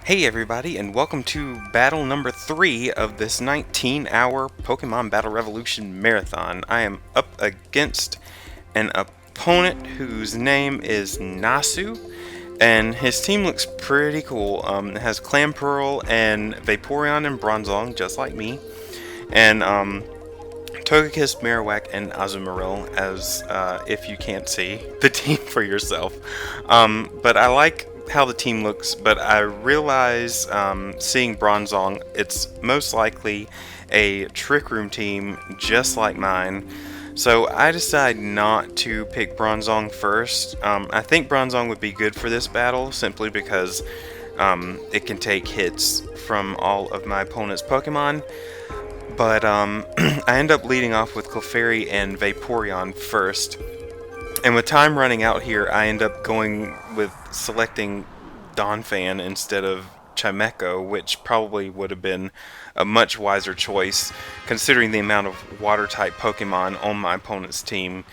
Hey everybody, and welcome to battle number 3 of this 19-hour Pokemon Battle Revolution Marathon. I am up against an opponent whose name is Nasu, and his team looks pretty cool. It has Clamperl and Vaporeon and Bronzong, just like me, and Togekiss, Marowak, and Azumarill, as if you can't see the team for yourself. But I like how the team looks, but I realize seeing Bronzong, it's most likely a Trick Room team just like mine. So I decide not to pick Bronzong first. I think Bronzong would be good for this battle simply because it can take hits from all of my opponent's Pokemon. But I end up leading off with Clefairy and Vaporeon first. And with time running out here, I end up going with selecting Donphan instead of Chimecho, which probably would have been a much wiser choice considering the amount of water-type Pokemon on my opponent's team.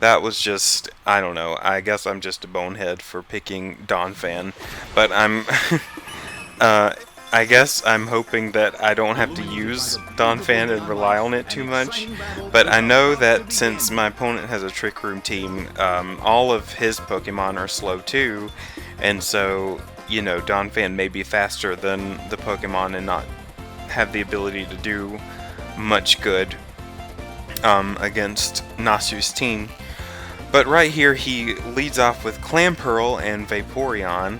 That was just, I don't know, I guess I'm just a bonehead for picking Donphan. But I guess I'm hoping that I don't have to use Donphan and rely on it too much, but I know that since my opponent has a Trick Room team, all of his Pokemon are slow too, and so, you know, Donphan may be faster than the Pokemon and not have the ability to do much good against Nasu's team. But right here he leads off with Clamperl and Vaporeon.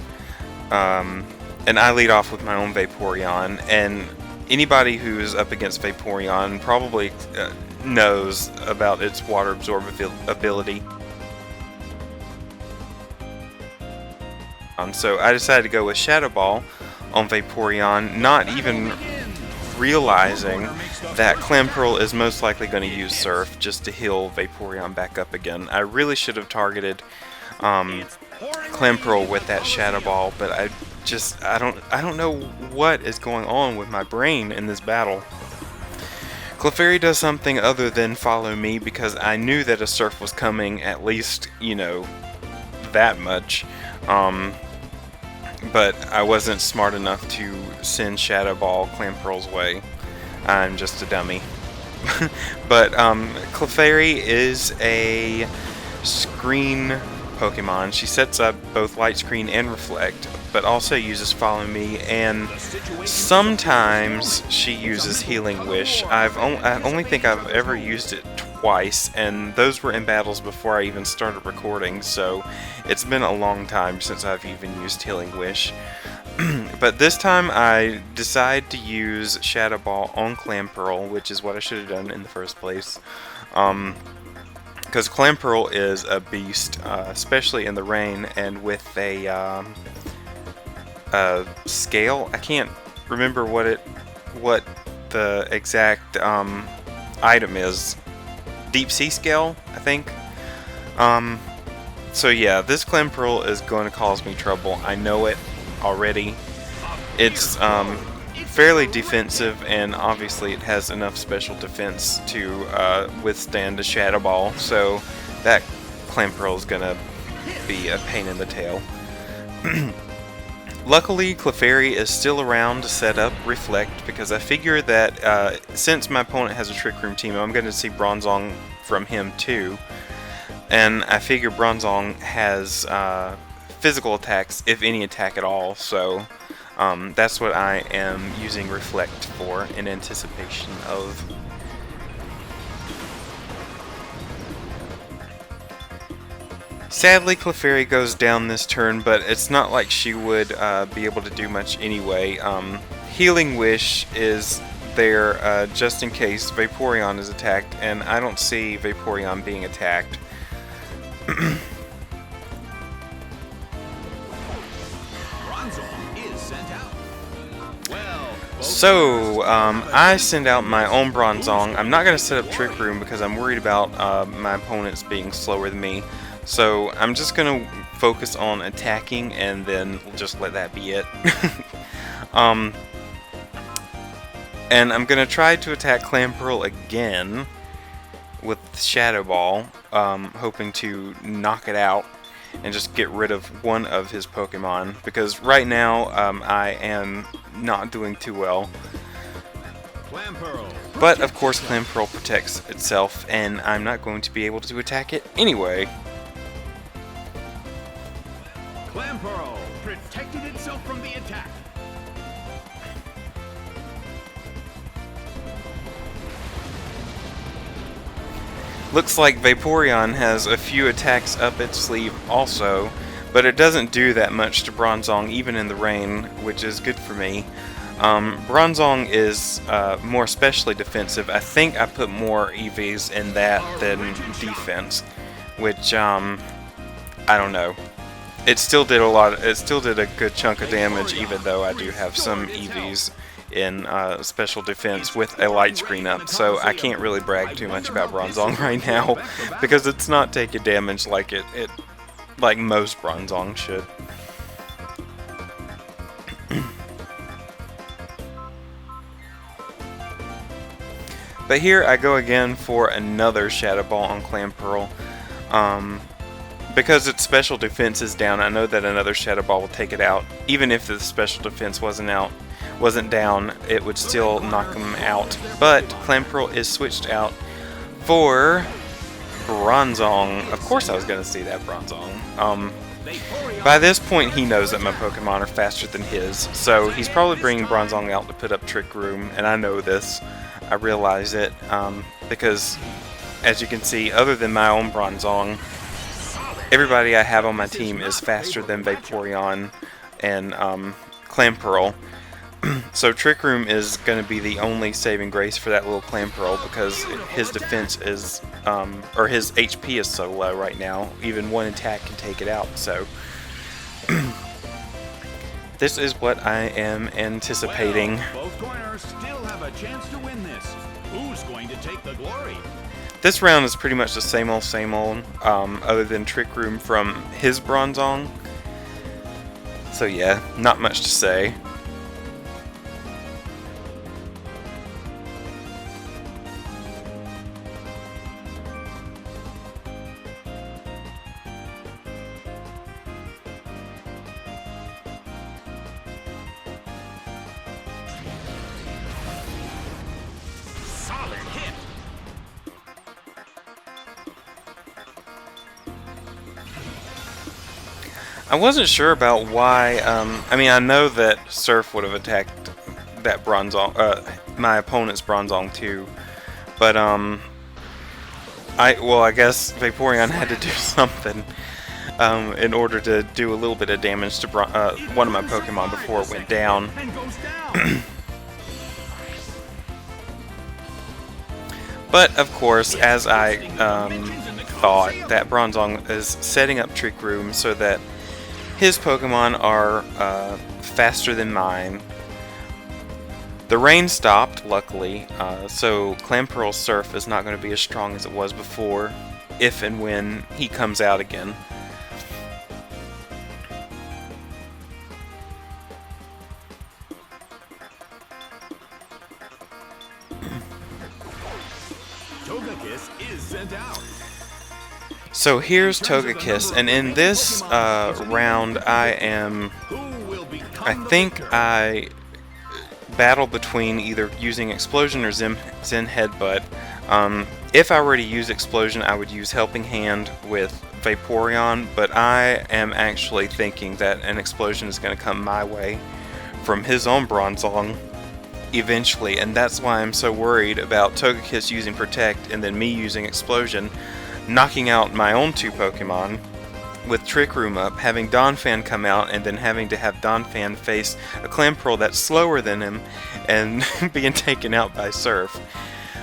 And I lead off with my own Vaporeon, and anybody who's up against Vaporeon probably knows about its water absorb ability. So I decided to go with Shadow Ball on Vaporeon, not even realizing that Clamperl is most likely going to use Surf just to heal Vaporeon back up again. I really should have targeted Clamperl with that Shadow Ball, but I don't know what is going on with my brain in this battle. Clefairy does something other than follow me because I knew that a Surf was coming, at least, you know, that much. But I wasn't smart enough to send Shadow Ball Clamperl's way. I'm just a dummy. But Clefairy is a screen Pokemon. She sets up both Light Screen and Reflect, but also uses Follow Me, and sometimes she uses Healing Wish. I only think I've ever used it twice, and those were in battles before I even started recording, so it's been a long time since I've even used Healing Wish. But this time I decide to use Shadow Ball on Clamperl, which is what I should have done in the first place. Because Clamperl is a beast, especially in the rain, and with a scale. I can't remember what the exact item is. Deep Sea Scale, I think. So yeah, this Clamperl is going to cause me trouble. I know it already. It's fairly defensive, and obviously it has enough special defense to withstand a Shadow Ball, so that Clamperl is going to be a pain in the tail. Luckily, Clefairy is still around to set up Reflect, because I figure that since my opponent has a Trick Room team, I'm going to see Bronzong from him too. And I figure Bronzong has physical attacks, if any attack at all, so that's what I am using Reflect for in anticipation of. Sadly, Clefairy goes down this turn, but it's not like she would be able to do much anyway. Healing Wish is there just in case Vaporeon is attacked, and I don't see Vaporeon being attacked. So, I send out my own Bronzong. I'm not going to set up Trick Room because I'm worried about my opponents being slower than me. So, I'm just going to focus on attacking and then just let that be it. And I'm going to try to attack Clamperl again with Shadow Ball, hoping to knock it out. and just get rid of one of his Pokemon, because right now I am not doing too well. But of course Clamperl protects itself, and I'm not going to be able to attack it anyway. Clamperl protected itself from the attack. Looks like Vaporeon has a few attacks up its sleeve also, but it doesn't do that much to Bronzong even in the rain, which is good for me. Bronzong is more specially defensive. I think I put more EVs in that than defense, which I don't know. It still did a good chunk of damage, even though I do have some EVs in special defense with a light screen up, so I can't really brag too much about Bronzong right now because it's not taking damage like like most Bronzong should. But here I go again for another Shadow Ball on Clamperl. Because its special defense is down, I know that another Shadow Ball will take it out. Even if the special defense wasn't down, it would still knock him out. But Clamperl is switched out for Bronzong. Of course I was going to see that Bronzong. By this point he knows that my Pokemon are faster than his, so he's probably bringing Bronzong out to put up Trick Room, and I know this. I realize it, because as you can see, other than my own Bronzong, everybody I have on my team is faster than Vaporeon and Clamperl. So Trick Room is going to be the only saving grace for that little Clamperl, because his defense is, or his HP is so low right now, even one attack can take it out, so this is what I am anticipating. Well, both corners still have a chance to win this. Who's going to take the glory? This round is pretty much the same old, other than Trick Room from his Bronzong. So yeah, not much to say. I wasn't sure about why, I mean, I know that Surf would have attacked that Bronzong, my opponent's Bronzong too, but, I guess Vaporeon had to do something, in order to do a little bit of damage to one of my Pokemon before it went down. But, of course, as I, thought, that Bronzong is setting up Trick Room so that his Pokemon are faster than mine. The rain stopped, luckily, so Clamperl's Surf is not going to be as strong as it was before, if and when he comes out again. Togekiss is sent out. So here's Togekiss, and in this round I think I battle between either using Explosion or Zen Headbutt. If I were to use Explosion, I would use Helping Hand with Vaporeon, but I am actually thinking that an Explosion is going to come my way from his own Bronzong eventually, and that's why I'm so worried about Togekiss using Protect and then me using Explosion, knocking out my own two Pokemon with Trick Room up, having Donphan come out, and then having to have Donphan face a Clamperl that's slower than him and being taken out by Surf.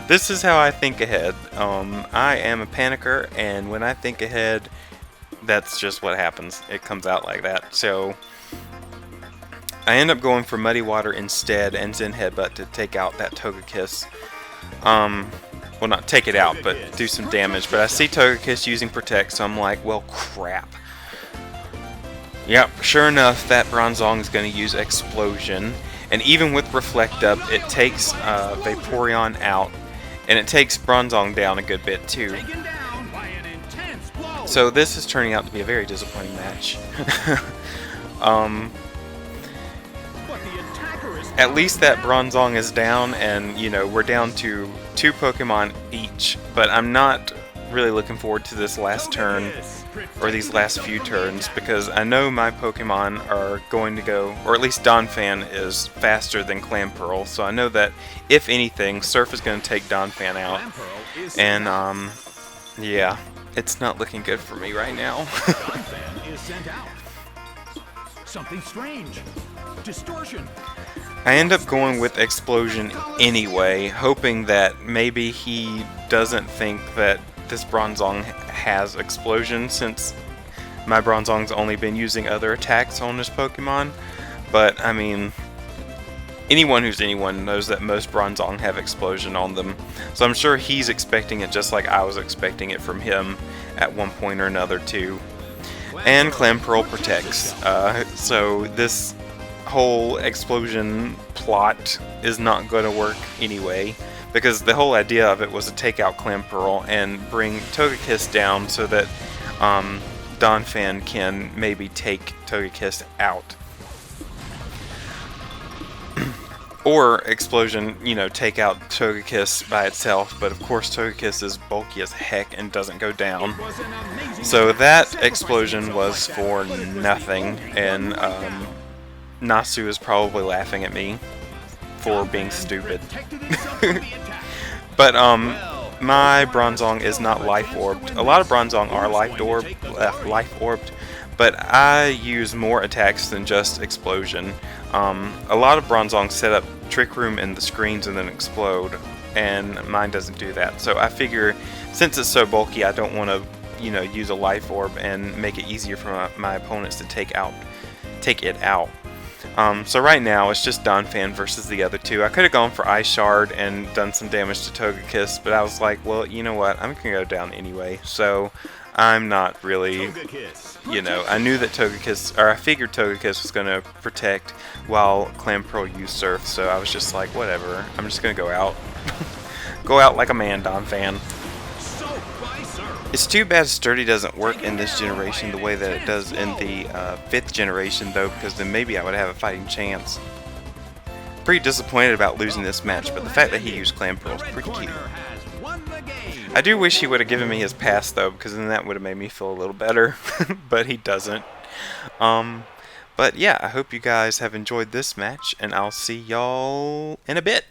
This is how I think ahead. I am a panicker, and when I think ahead, that's just what happens. It comes out like that. So I end up going for Muddy Water instead and Zen Headbutt to take out that Togekiss. Well, not take it out, but do some damage. But I see Togekiss using Protect, so I'm like, well, crap. Yep, sure enough, that Bronzong is going to use Explosion. And even with Reflect Up, it takes Vaporeon out. And it takes Bronzong down a good bit, too. So this is turning out to be a very disappointing match. um, But the attacker is at least that Bronzong is down, and you know, we're down to 2 Pokemon each, but I'm not really looking forward to this last turn, or these last few turns, because I know my Pokemon are going to go, or at least Donphan is faster than Clamperl, so I know that if anything, Surf is going to take Donphan out, and yeah, it's not looking good for me right now. Donphan is sent out. Something strange. Distortion. I end up going with Explosion anyway, hoping that maybe he doesn't think that this Bronzong has Explosion, since my Bronzong's only been using other attacks on his Pokemon. But, I mean, anyone who's anyone knows that most Bronzong have Explosion on them. So I'm sure he's expecting it just like I was expecting it from him at one point or another too. And Clamperl protects. So this whole Explosion plot is not going to work anyway, because the whole idea of it was to take out Clamperl and bring Togekiss down so that Donphan can maybe take Togekiss out. Or Explosion, you know, take out Togekiss by itself, but of course Togekiss is bulky as heck and doesn't go down. So that Explosion was for nothing, and Nasu is probably laughing at me for being stupid. But my Bronzong is not life orbed. A lot of Bronzong are life orbed, but I use more attacks than just Explosion. A lot of Bronzong set up Trick Room in the screens and then explode, and mine doesn't do that. So I figure, since it's so bulky, I don't want to, you know, use a life orb and make it easier for my opponents to take it out. So right now it's just Donphan versus the other two. I could have gone for Ice Shard and done some damage to Togekiss, but I was like, well, you know what, I'm gonna go down anyway. So I'm not really, you know, I knew that Togekiss, or I figured Togekiss was gonna protect while Clamperl used Surf, so I was just like, whatever, I'm just gonna go out. Go out like a man, Donphan. It's too bad Sturdy doesn't work in this generation the way that it does in the 5th generation, though, because then maybe I would have a fighting chance. Pretty disappointed about losing this match, but the fact that he used Clamperl is pretty cute. I do wish he would have given me his pass, though, because then that would have made me feel a little better, but he doesn't. But yeah, I hope you guys have enjoyed this match, and I'll see y'all in a bit.